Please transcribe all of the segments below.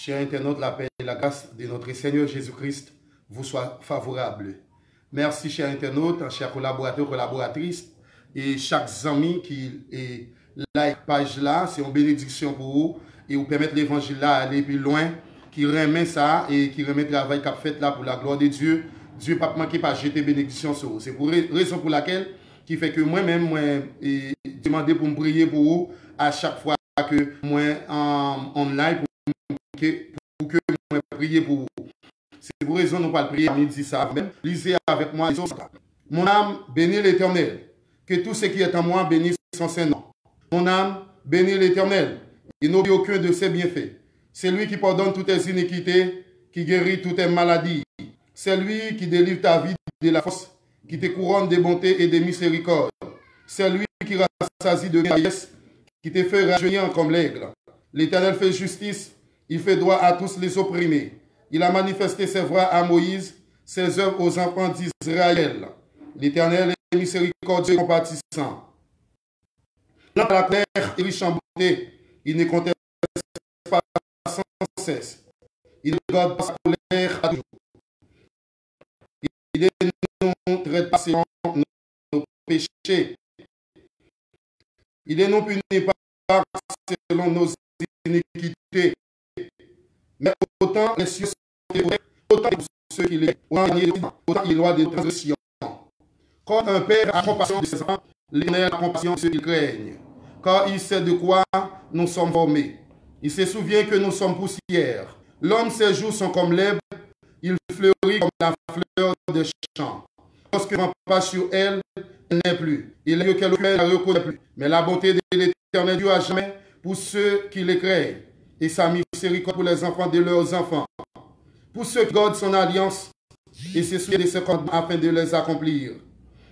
Chers internautes, la paix et la grâce de notre Seigneur Jésus-Christ vous soient favorables. Merci, chers internautes, chers collaborateurs, collaboratrices, et chaque ami qui est like page là, c'est une bénédiction pour vous et vous permettre l'évangile là aller plus loin, qui remet ça et qui remet le travail qu'a fait là pour la gloire de Dieu. Dieu pas manqué pas jeter bénédiction sur vous. C'est pour raison pour laquelle qui fait que moi-même moi demander pour me prier pour vous à chaque fois que moi en live pour que moi prier pour vous. C'est pour raison nous pas prier à midi ça même. Lisez avec moi. Mon âme bénit l'Éternel. Que tout ce qui est en moi bénisse son Saint-Nom. Mon âme bénit l'Éternel. Il n'oublie aucun de ses bienfaits. C'est lui qui pardonne toutes tes iniquités, qui guérit toutes tes maladies. C'est lui qui délivre ta vie de la force, qui te couronne de bonté et de miséricorde. C'est lui qui rassasie de richesse, qui te fait rajeunir comme l'aigle. L'Éternel fait justice, il fait droit à tous les opprimés. Il a manifesté ses voies à Moïse, ses œuvres aux enfants d'Israël. L'Éternel est miséricordieux et compatissant. Dans la colère et riche en bonté, il ne conteste pas sans cesse. Il ne garde pas sa colère à toujours. Il ne traite pas nos péchés. Il ne nous punit pas selon nos iniquités. Mais autant les cieux sont ouverts, autant ceux qui les autant il doit des transgressions. Quand un père a compassion de ses enfants, l'Éternel a compassion de ceux qui craignent. Car il sait de quoi nous sommes formés. Il se souvient que nous sommes poussière. L'homme, ses jours sont comme l'herbe, il fleurit comme la fleur des champs. Lorsque l'on passe sur elle, elle n'est plus. Il est que qu'elle ne la reconnaît plus. Mais la bonté de l'Éternel Dieu à jamais pour ceux qui les craignent, et sa miséricorde pour les enfants de leurs enfants. Pour ceux qui gardent son alliance et se souviennent de ses commandements afin de les accomplir.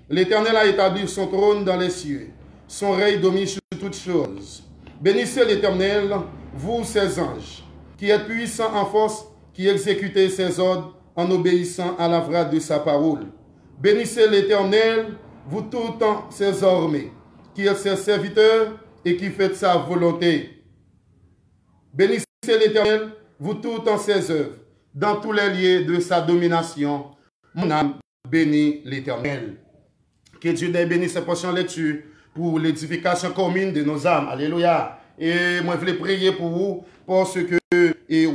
L'Éternel a établi son trône dans les cieux. Son règne domine sur toutes choses. Bénissez l'Éternel, vous ses anges, qui êtes puissants en force, qui exécutez ses ordres en obéissant à la voix de sa parole. Bénissez l'Éternel, vous tout temps ses armées, qui êtes ses serviteurs et qui faites sa volonté. Bénissez l'Éternel, vous tout temps ses œuvres, dans tous les lieux de sa domination. Mon âme bénit l'Éternel. Que Dieu bénisse cette portion lecture pour l'édification commune de nos âmes. Alléluia. Et moi, je voulais prier pour vous parce que et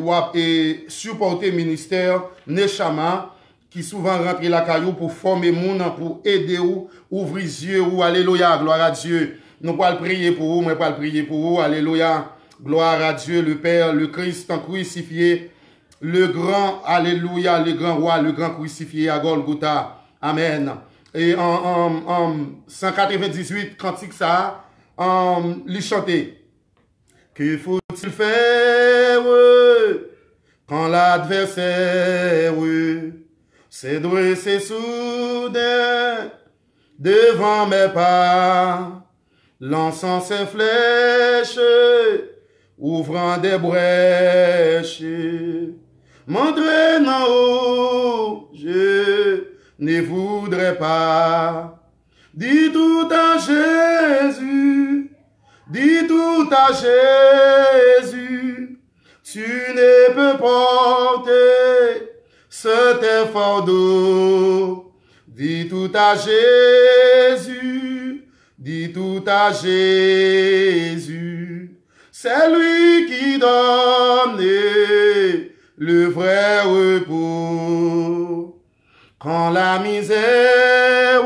supporter le ministère Neshama qui souvent rentre la caillou pour former moun, pour aider ou ouvrir les yeux ou alléluia, gloire à Dieu. Nous pas prier pour vous, moi pas prier pour vous, alléluia. Gloire à Dieu, le Père, le Christ en crucifié, le grand, alléluia, le grand roi, le grand crucifié à Golgotha. Amen. Et en 198, cantique ça, lui chanter. Que faut-il faire quand l'adversaire s'est dressé soudain devant mes pas, lançant ses flèches, ouvrant des brèches, m'entraînant haut, je ne voudrais pas. Dis tout à Jésus, dis tout à Jésus, tu ne peux porter cet effort d'eau. Dis tout à Jésus, dis tout à Jésus, c'est lui qui donne le vrai repos. Quand la misère,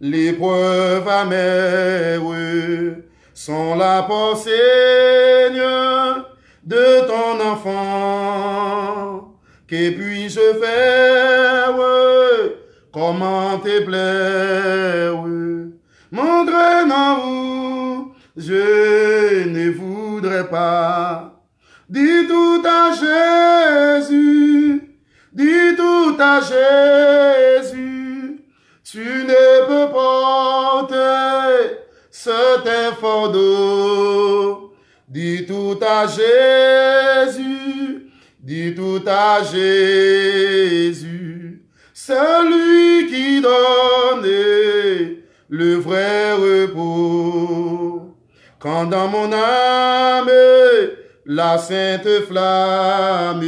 l'épreuve amère sont là pour Seigneur de ton enfant, que puis-je faire? Comment te plaire? M'entraînant où je ne voudrais pas. Dis tout à Jésus, dis tout à Jésus, tu ne peux porter cet effort d'eau. Dis tout à Jésus, dis tout à Jésus, c'est lui qui donne le vrai repos. Quand dans mon âme la sainte flamme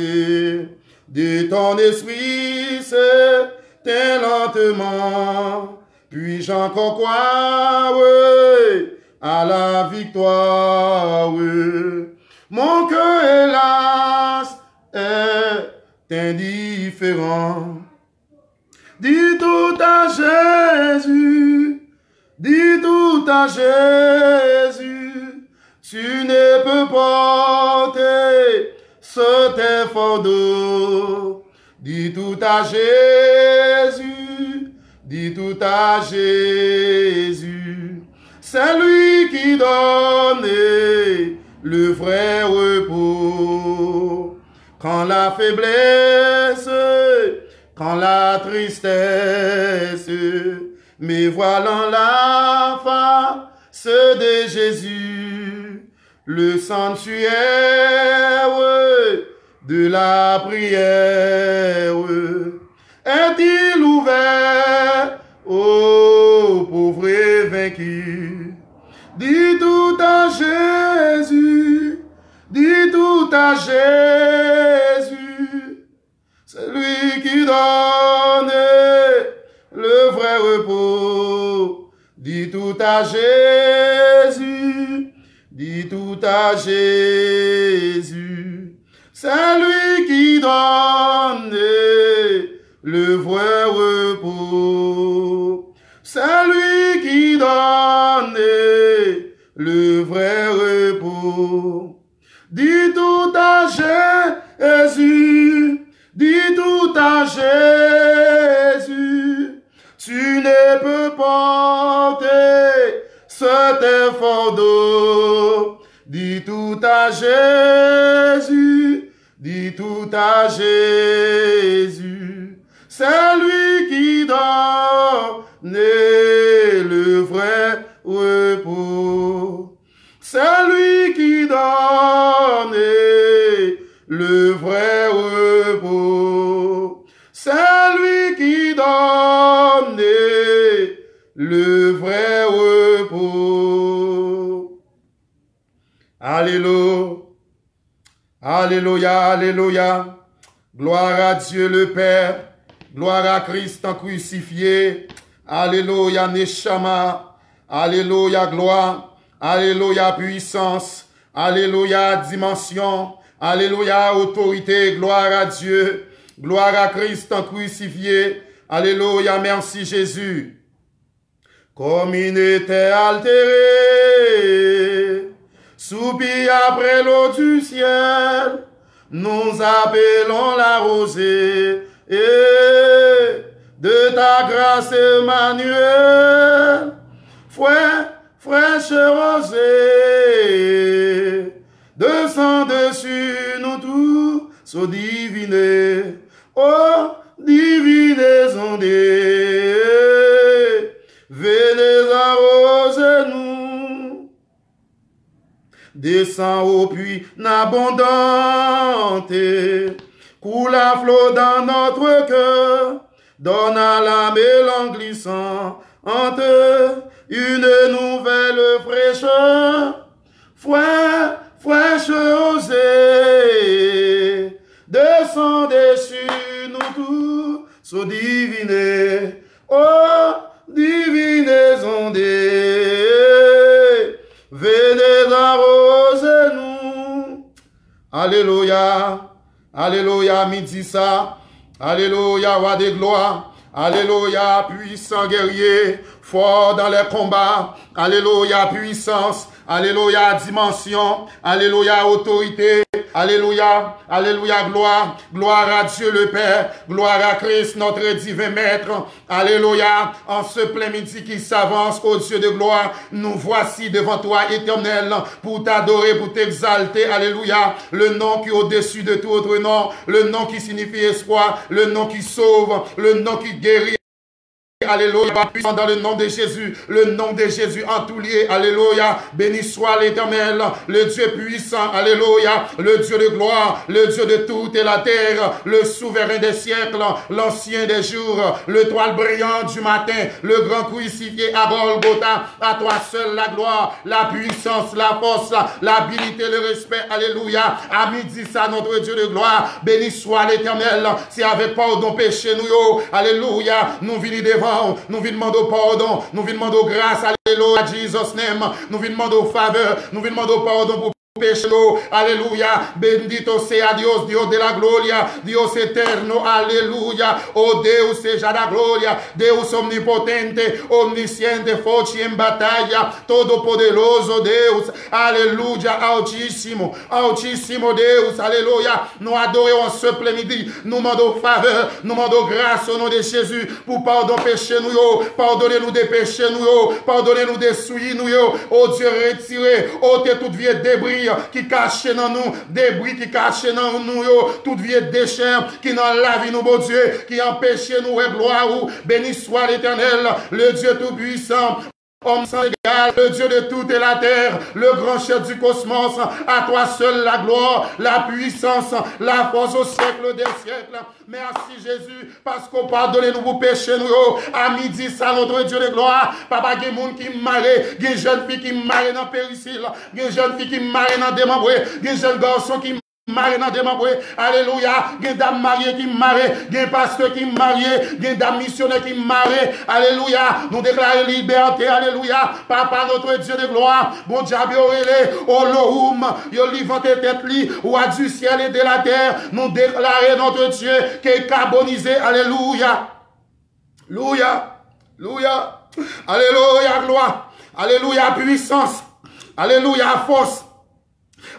de ton esprit s'éteint lentement. Puis-je encore croire à la victoire? Mon cœur, hélas, est indifférent. Dis tout à Jésus, dis tout à Jésus, tu ne peux porter cet effort d'eau. Dis tout à Jésus, dis tout à Jésus, c'est lui qui donne le vrai repos. Quand la faiblesse, quand la tristesse me voilant la face de Jésus, le sanctuaire de la prière est-il ouvert aux pauvres et vaincus? Dis tout à Jésus, dis tout à Jésus, c'est lui qui donne le vrai repos. Dis tout à Jésus, dis tout à Jésus, c'est lui qui donne le vrai repos. C'est lui qui donne le vrai repos. Dis tout à Jésus, dis tout à Jésus, tu ne peux porter cet effort d'eau. Dis tout à Jésus, dis tout à Jésus, c'est lui qui donne le vrai repos. C'est lui qui donne le vrai repos. C'est lui qui donne le vrai repos. Alléluia. Alléluia, alléluia. Gloire à Dieu le Père. Gloire à Christ en crucifié. Alléluia, Neshama. Alléluia, gloire. Alléluia, puissance. Alléluia, dimension. Alléluia, autorité. Gloire à Dieu. Gloire à Christ en crucifié. Alléluia, merci Jésus. Comme il était altéré, soupir après l'eau du ciel, nous appelons la rosée et de ta grâce, Emmanuel, fraîche rosée, descends dessus nous tous, so divinés, oh divines ondées, venez arroser-nous. Descends au puits abondante, coule à flot dans notre cœur, donne à la mélange glissante une nouvelle fraîcheur, fraîche rosée, descend dessus nous tous, so divinés, oh divines ondées, venez arroser-nous. Alléluia, alléluia, midi ça, alléluia, roi des gloires, alléluia, puissant guerrier, fort dans les combats, alléluia, puissance, alléluia, dimension, alléluia, autorité, alléluia, alléluia, gloire, gloire à Dieu le Père, gloire à Christ notre divin Maître, alléluia, en ce plein midi qui s'avance, ô Dieu de gloire, nous voici devant toi éternel, pour t'adorer, pour t'exalter, alléluia, le nom qui est au-dessus de tout autre nom, le nom qui signifie espoir, le nom qui sauve, le nom qui guérit, Alléluia. Puissant dans le nom de Jésus. Le nom de Jésus en tout lieu. Alléluia. Béni soit l'Éternel, le Dieu puissant. Alléluia. Le Dieu de gloire, le Dieu de toute la terre, le souverain des siècles, l'ancien des jours, le toile brillant du matin, le grand crucifié à Golgotha. À toi seul la gloire, la puissance, la force, l'habilité, le respect. Alléluia. À midi, ça, notre Dieu de gloire. Béni soit l'Éternel. C'est avec pardon péché nous. Yo. Alléluia. Nous venons devant. Nous venons demander pardon. Nous venons demander grâce. Alléluia. Jesus name. Nous venons demander faveur. Nous venons demander pardon pour péché. Alléluia. Bendito sea Dios, Dios de la gloria, Dios eterno. Alléluia. Oh Deus seja da gloria, Deus omnipotente, omnisciente, forte em batalha, todo poderoso Deus. Alléluia. Altíssimo, altíssimo Deus. Alléluia. Nous adorons ce plein-midi. Nous demandons faveur, nous demandons grâce au nom de Jésus pour pardonner péché nous. Pardonnez-nous des péchés nous. Pardonnez-nous des souilles nous. Oh Dieu, retirez, ôtez toute vieille débris qui cache dans nous, débris qui cache dans nous, toute vieille déchet qui dans la vie nous, bon Dieu, qui empêche nous, et gloire, béni soit l'Éternel, le Dieu tout-puissant. Homme sans égal, le Dieu de toute la terre, le grand chef du cosmos, à toi seul la gloire, la puissance, la force au siècle des siècles. Merci Jésus, parce qu'on pardonne nous pour pécher nous. À midi, ça, notre Dieu de gloire. Papa, il y a des gens qui marrent, il y a des jeunes filles qui marrent dans Péricile, il y a des jeunes filles qui marrent dans Démembré, il y a des jeunes garçons qui marié dans des membres. Alléluia. Il y a des dames mariées qui marient. Il y a des pasteurs qui marient. Il y a des dames missionnaires qui marient. Alléluia. Nous déclarons liberté. Alléluia. Papa, notre Dieu de gloire. Bon diable, au Lohum. Yo livre tes têtes li. Roi du ciel et de la terre. Nous déclarons notre Dieu qui est carbonisé. Alléluia. Alléluia. Alléluia. Alléluia. Gloire. Alléluia. Puissance. Alléluia. Force.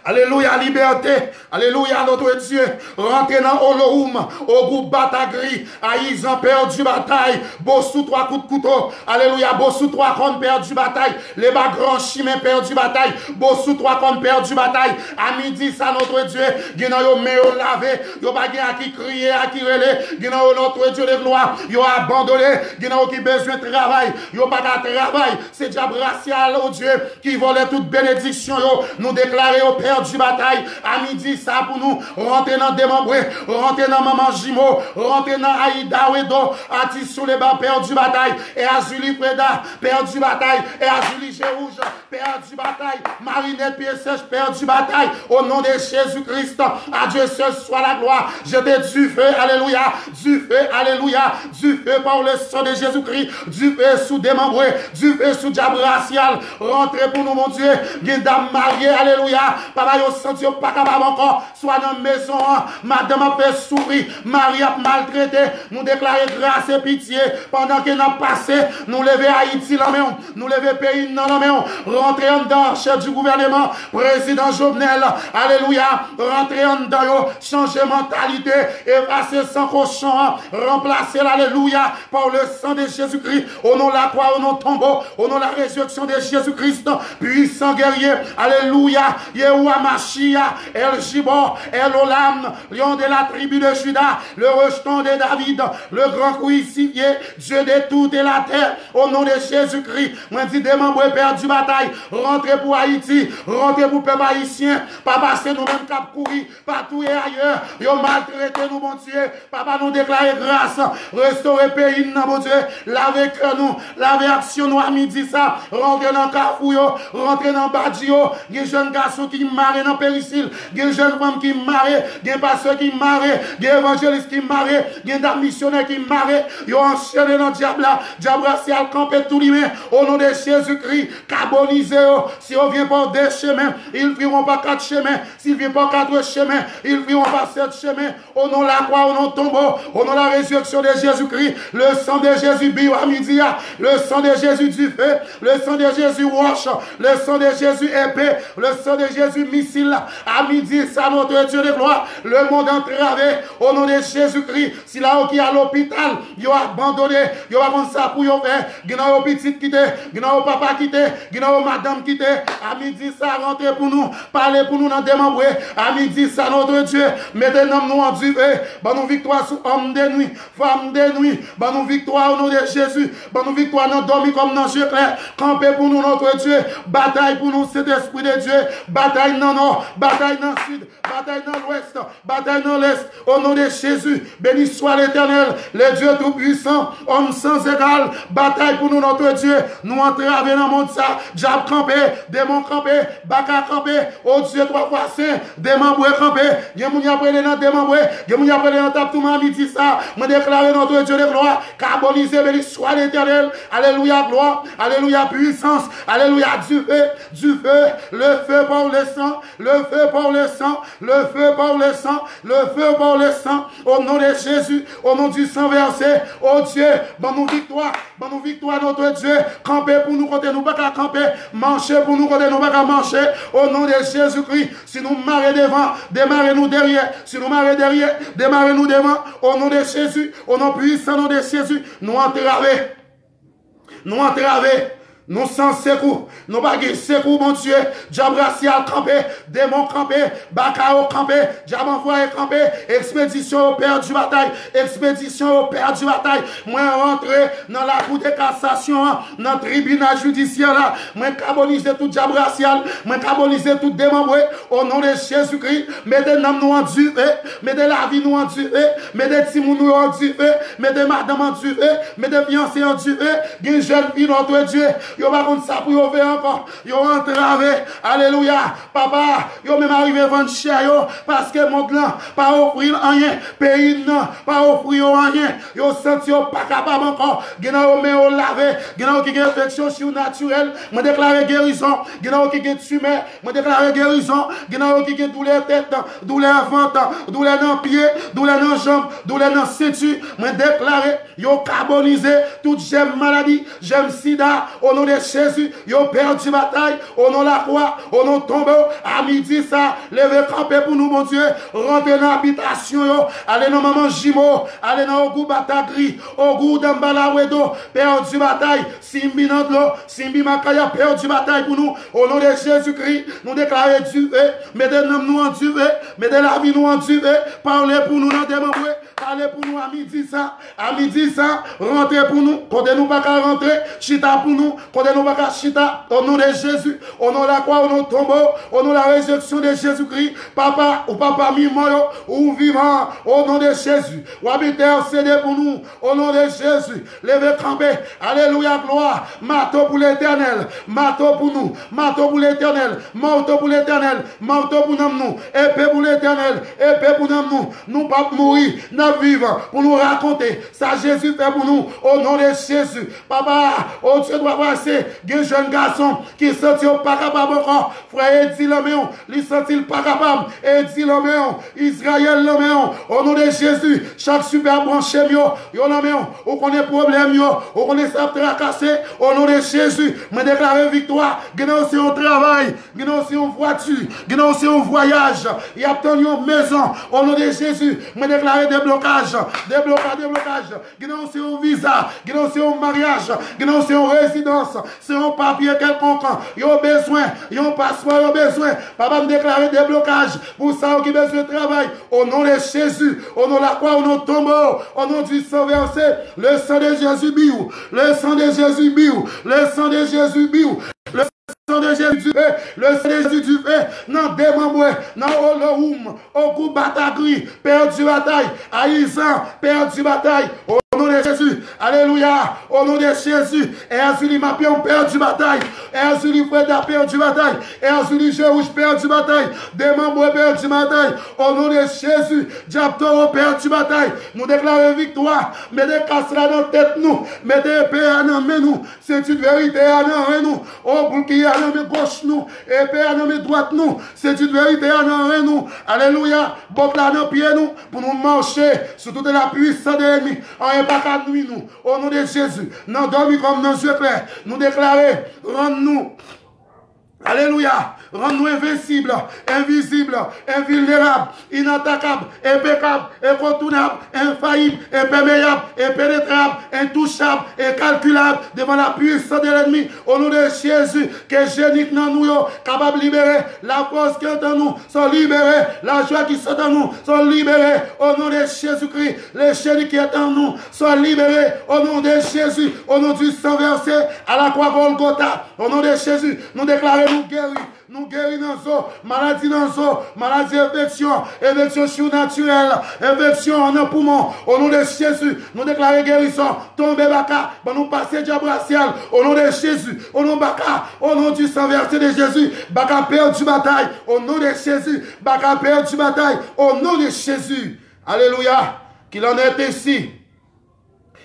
Alléluia, liberté. Alléluia, notre Dieu. Rentrez dans Olohum, au groupe Batagri. Ils ont perdu bataille. Bossou 3 coups de couteau. Alléluia, Bossou 3 contre perdu bataille. Les bas grands chimins perdu bataille. Bossou 3 contre perdu bataille. À midi, ça, notre Dieu. Gina yo me yo lavé. Yo pas à qui crier, à qui relais. Gina yo notre Dieu de gloire. Yo abandonné. Gina yo qui besoin de travail. Yo pas de travail. C'est diable racial, oh Dieu, qui volait toute bénédiction. Yo. Nous déclarer au Père du bataille. À midi, ça pour nous. Rentrer dans Démembré. Rentrer dans Maman Jimo. Rentrer dans Aïda Wedo. Ati sous les bas, Père du bataille. Et Azuli Preda, Père du bataille. Et Azuli Gérouge, Père du bataille. Marinette Pied Sèche, Père du bataille. Au nom de Jésus-Christ, à Dieu seul soit la gloire. Jetez du feu, alléluia. Du feu, alléluia. Du feu par le sang de Jésus-Christ. Du feu sous Démembré. Du feu sous diable racial. Rentrez pour nous, mon Dieu. Dame mariée, alléluia. Papa, yo senti pas capable encore. Soit dans la maison, madame a fait souffrir. Marie a maltraité. Nous déclarer grâce et pitié. Pendant que nous avons passé, nous lever Haïti la main. Nous lever pays dans la main. Rentrer en dedans, chef du gouvernement, président Jovenel. Alléluia. Rentrer en dedans, changer mentalité. Effacer sans cochon. Remplacer l'alléluia par le sang de Jésus-Christ. Au nom de la croix, au nom de tombeau. Au nom de la résurrection de Jésus-Christ. Puissant guerrier. Alléluia. Yehoua Machia, El Gibor, El Olam, lion de la tribu de Juda, le rejeton de David, le grand crucifié, Dieu de toute la terre, au nom de Jésus-Christ. Moi, dis des membres perdus bataille, rentrez pour Haïti, rentrez pour peuple haïtien, pas passer nous-mêmes cap courir, partout et ailleurs, yo maltraité nous, mon Dieu, papa nous déclarer grâce, restaurer pays, mon Dieu, laver cœur nous, laver action nous à midi ça, rentrer dans Kafouyo, rentrer dans Badjo, les jeunes garçons qui marrent dans Péricile, des jeunes femmes qui marrent, des pasteurs qui marrent, des évangélistes qui marrent, des missionnaires qui marrent, ils ont enchaîné dans le diable là, diable racial campé tout lui au nom de Jésus-Christ, carbonisé, si on vient par deux chemins, ils ne feront pas 4 chemins, s'ils ne viennent pas 4 chemins, ils ne feront pas 7 chemins, au nom de la croix, au nom de tombeau, au nom de la résurrection de Jésus-Christ, le sang de Jésus bio à midi, le sang de Jésus du feu, le sang de Jésus roche, le sang de Jésus épée, le sang de Jésus missile, à midi, ça notre Dieu de gloire, le monde entravé, au nom de Jésus-Christ, si là qui est à l'hôpital, ils ont abandonné, ils ont ça pour y faire, ils ont petit quitté, ils ont papa quitté, ils ont madame madame quitter, à midi ça rentrer pour nous, parler pour nous dans démembré, à midi ça notre Dieu, mettez nous en Dieu, bon nous victoire sur homme de nuit, femme de nuit, bon nous victoire au nom de Jésus, bon nous victoire dans dormir comme dans jeu clair, camper pour nous notre Dieu, bataille pour nous cet esprit de Dieu, bataille dans le nord, bataille dans le sud, bataille dans l'ouest, bataille dans l'est, au nom de Jésus, béni soit l'Éternel, le Dieu tout-puissant, homme sans égal, bataille pour nous notre Dieu, nous entraver dans le monde ça, diable campé, démon campé, baka campé, oh Dieu trois fois saint, démembré campé, y'a mon appelé dans démembré, y'a mon appelé dans tape tout le monde dit ça, me déclarer notre Dieu de gloire, carbonisé, béni soit l'Éternel, alléluia gloire, alléluia puissance, alléluia du feu, le feu par le sang, le feu par le sang, le feu par le sang, le feu par le sang, au nom de Jésus, au nom du sang versé, oh Dieu, bon nous victoire notre Dieu, camper pour nous côté nous pas qu'à camper, marcher pour nous côté nous pas qu'à marcher, au nom de Jésus-Christ, si nous marrer devant, démarrez-nous derrière, si nous marrer derrière, démarrez-nous devant, au nom de Jésus, au nom puissant nom de Jésus, nous entraver, nous sans secours, nous bagues secours, mon Dieu, diable racial campé, démon campé, bacao campé, diable envoyé campé, expédition au père du bataille, expédition au père du bataille, moi rentrer dans la cour de cassation, dans le tribunal judiciaire là, moi carboniser tout diable racial, moi carboniser tout démembré, au nom de Jésus-Christ, mettez nous en Dieu, mettez la vie nous en Dieu, mettez Timon nous en Dieu, mettez madame en Dieu, mettez fiancé en Dieu, une jeune fille notre Dieu, yo pas contre ça pour yo faire encore, yo entravé, alléluia, papa, yo même arrivé vendre cher yo, parce que mon là, pas offrir rien, pays non, pas offrir rien, yo senti yo pas capable encore, gena yo mais yo lavé, gena yo qui a infection surnaturelle, me déclarer guérison, gena yo qui a tumeur, me déclarer guérison, gena yo qui a douleur tête, douleur ventre, douleur dans pied, douleur dans jambe, douleur dans ceinture, me déclarer yo carbonisé toute j'aime maladie, j'aime sida, au nom de Jésus, yo perdu bataille, au nom de la croix, au nom de tombeau, à midi ça, levez camper pour nous, mon Dieu, rentrez dans l'habitation, yo, allez dans maman Jimo, allez dans au goût batagri, au goût d'Ambalawedo, perdu bataille, Simbi Nandlo, Simbi Makaya, perdu bataille pour nous, au nom de Jésus-Christ, nous déclarons Dieu, mettez nous en Dieu, mettez la vie nous en Dieu, parlez pour nous dans des membres, parlez pour nous à midi ça, rentrez pour nous, quand nous pas qu'à rentrer, chita pour nous, quand nous pas qu'à chita, au nom de Jésus, au nom de la croix, au nom de tombeau, au nom de la résurrection de Jésus-Christ, papa ou papa mimolo ou vivant, au nom de Jésus, ou habiter cédé pour nous, au nom de Jésus, levez camper, alléluia, gloire, marteau pour l'éternel, marteau pour nous, marteau pour l'éternel, marteau pour l'éternel, marteau pour nous, épée pour l'éternel, épée pour nous pas mourir, nous vivre, pour nous raconter, ça Jésus fait pour nous, au nom de Jésus, papa, oh Dieu doit passer, un jeune garçon qui sentit pas capable encore, frère Edi Loméon, il sentit pas capable, Edi Loméon, Israël Loméon, au nom de Jésus, chaque super branché yo Loméon, on connaît problème on connaît ça tracassé, au nom de Jésus, me déclarer victoire, gagne aussi un travail, gagne aussi une voiture, gagne aussi un voyage, il y a obtenu une maison, au nom de Jésus, me déclarer déblocage, gagne aussi un visa, gagne aussi un mariage, gagne aussi une résidence, c'est un papier quelconque, il y a besoin, il y a un passeport, il y a besoin, papa me déclarer déblocage, pour ça qui a besoin de travail, au nom de Jésus, au nom de la croix, au nom de tombeau, au nom du sang versé, le sang de Jésus biou, le sang de Jésus biou, le sang de Jésus biou, le sang de Jésus du fait, le sang de Jésus du fait, non démembré, non Olohoum, au coup batagri, perdu bataille, haïssant, perdu bataille, au nom de Jésus, alléluia, au nom de Jésus, Erzuli Mapion perdu bataille, Erzuli Freda perdu bataille, Erzuli Jérouche perdu bataille, démembré perdu bataille, au nom de Jésus, Diaptoro perdu bataille, nous déclarons victoire, mettez cassera dans la tête nous, mettez épée à nous, nous, c'est une vérité à nous, au bouclier à nous, gauche nous, épée à nous, droite nous, c'est une vérité à nous, alléluia, bon là dans pied nous, pour nous marcher sur toute la puissance de l'ennemi, en pas qu'à nuit nous, au nom de Jésus, nous dormir comme nos yeux clairs, nous déclarer, rends-nous, Alléluia. Rends-nous invincibles, invisibles, invulnérables, inattaquables, impeccables, incontournables, infaillibles, imperméables, impénétrables, intouchables, incalculables devant la puissance de l'ennemi. Au nom de Jésus, que génie dans nous, capable de libérer, la force qui est en nous, sont libérés, la joie qui sont en nous, sont libérés. Au nom de Jésus-Christ, les génies qui est en nous, sont libérés. Au nom de Jésus, au nom du sang versé à la croix Golgotha, au nom de Jésus, nous déclarons nous guéris. Nous guérissons dans nos maladies dans nos maladies, infection surnaturelle, infection en nos poumons. Au nom de Jésus, nous déclarons guérison. Tombez baka, nous passer diable racial. Au nom de Jésus, au nom baka, au nom du sang versé de Jésus, baka perdu bataille. Au nom de Jésus, baka perdu bataille. Au nom de Jésus. Alléluia. Qu'il en est ainsi.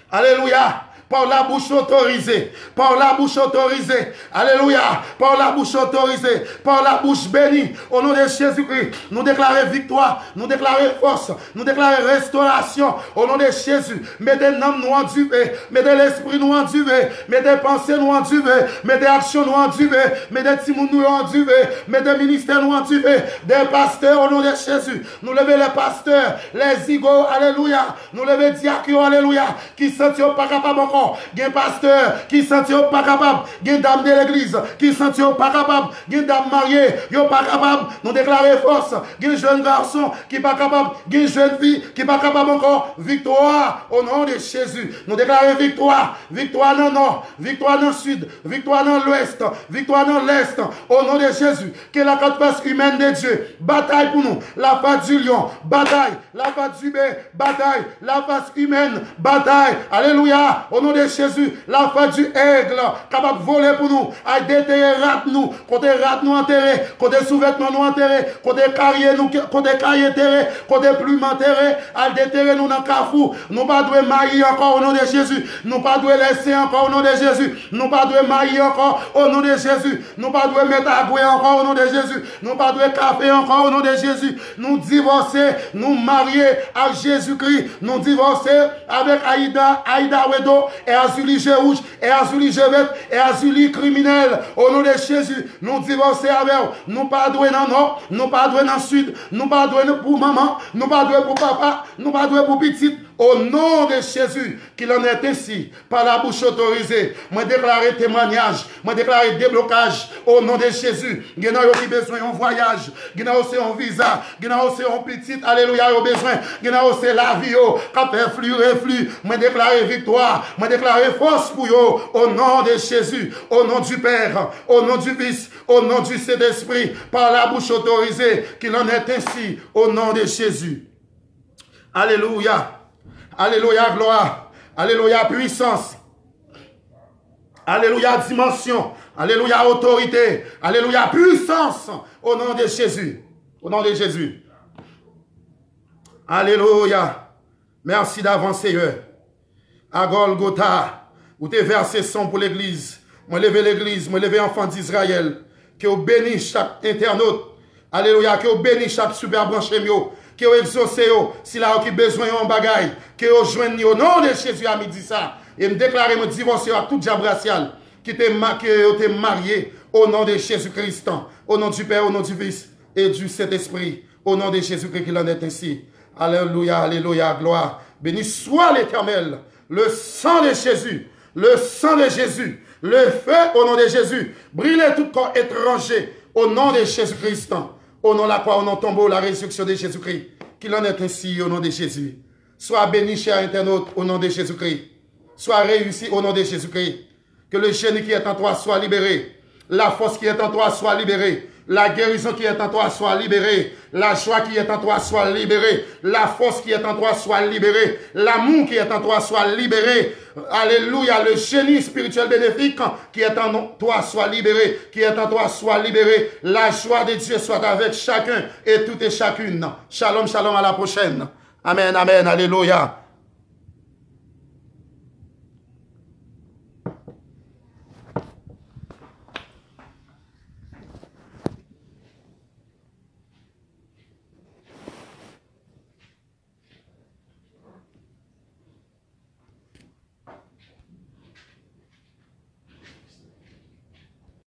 Alléluia. Par la bouche autorisée, par la bouche autorisée, alléluia, par la bouche autorisée, par la bouche bénie, au nom de Jésus-Christ, nous déclarons victoire, nous déclarons force, nous déclarons restauration, au nom de Jésus, mettez l'âme nous en duvet, mettez l'esprit nous en duvet, mettez pensées nous en duvet, mettez actions nous en duvet, mettez timons nous en duvet, mettez ministères nous en duvet, des pasteurs au nom de Jésus, nous levons les pasteurs, les zigos, alléluia, nous levons les diacres, alléluia, qui sentent pas capables encore. Gen pasteur qui senti pas capable, gen dame de l'église qui senti pas capable, gen dame mariée, yo pas capable, nous déclarer force, gen jeune garçon qui pas capable, gen jeune fille qui pas capable encore, victoire au nom de Jésus. Nous déclarer victoire, victoire dans le nord, victoire dans le sud, victoire dans l'ouest, victoire dans l'est, au nom de Jésus. Que la face humaine de Dieu, bataille pour nous, la face du lion, bataille, la face du bé, bataille, la face humaine, bataille, alléluia, au nom de Jésus, la face du aigle, capable de voler pour nous, à déterrer nous, côté rat nous enterré, côté sous-vêtements nous enterré, côté carrière nous, côté carrière terré, côté plume enterré, à déterrer nous dans le carrefour, nous pas de marier encore au nom de Jésus, nous pas de laisser encore au nom de Jésus, nous pas de marier encore au nom de Jésus, nous pas de mettre à boire encore au nom de Jésus, nous pas de café encore au nom de Jésus, nous divorcer, nous marier à Jésus-Christ, nous divorcer avec Aïda Wedo, et Azuli Rouge, et Azuli Jevet, et Azuli criminel. Au nom de Jésus, nous divorcer avec nous pas doués dans le nord, nous pas doués dans le sud, nous pas doués pour maman, nous pas doués pour papa, nous pas doués pour petite. Au nom de Jésus, qu'il en est ainsi, par la bouche autorisée, moi déclarer témoignage, moi déclarer déblocage, au nom de Jésus. Il y a besoin d'un voyage, il y a aussi un visa, il y a aussi un petit, alléluia, il y a besoin, il y a aussi la vie, quand fait flux, reflux, moi déclarer victoire, moi déclarer force pour eux, au nom de Jésus, au nom du Père, au nom du Fils, au nom du Saint-Esprit, par la bouche autorisée, qu'il en est ainsi, au nom de Jésus. Alléluia. Alléluia, gloire. Alléluia, puissance. Alléluia, dimension. Alléluia, autorité. Alléluia, puissance. Au nom de Jésus. Au nom de Jésus. Alléluia. Merci d'avance, Seigneur. À Golgotha, où tu es versé son pour l'église. Moi, lever l'église, moi, lever enfant d'Israël. Que vous bénisse chaque internaute. Alléluia, que vous bénisse chaque super branché mieux. Que vous exaucez, si là qui besoin en bagaille, que vous joignez au nom de Jésus à midi ça, et me déclarer, me divorcer à tout diable racial, qui t'est marié au nom de Jésus-Christ, au nom du Père, au nom du Fils et du Saint-Esprit, au nom de Jésus-Christ qu'il en est ainsi. Alléluia, alléluia, gloire. Béni soit l'Éternel, le sang de Jésus, le sang de Jésus, le feu au nom de Jésus, brûlez tout corps étranger au nom de Jésus-Christ. Au nom de la croix, au nom tombeau, la résurrection de Jésus-Christ. Qu'il en est ainsi au nom de Jésus. Sois béni, cher internaute, au nom de Jésus-Christ. Sois réussi au nom de Jésus-Christ. Que le génie qui est en toi soit libéré. La force qui est en toi soit libérée. La guérison qui est en toi soit libérée. La joie qui est en toi soit libérée. La force qui est en toi soit libérée. L'amour qui est en toi soit libéré. Alléluia. Le génie spirituel bénéfique qui est en toi soit libéré. Qui est en toi soit libéré. La joie de Dieu soit avec chacun et tout et chacune. Shalom, shalom, à la prochaine. Amen, amen. Alléluia.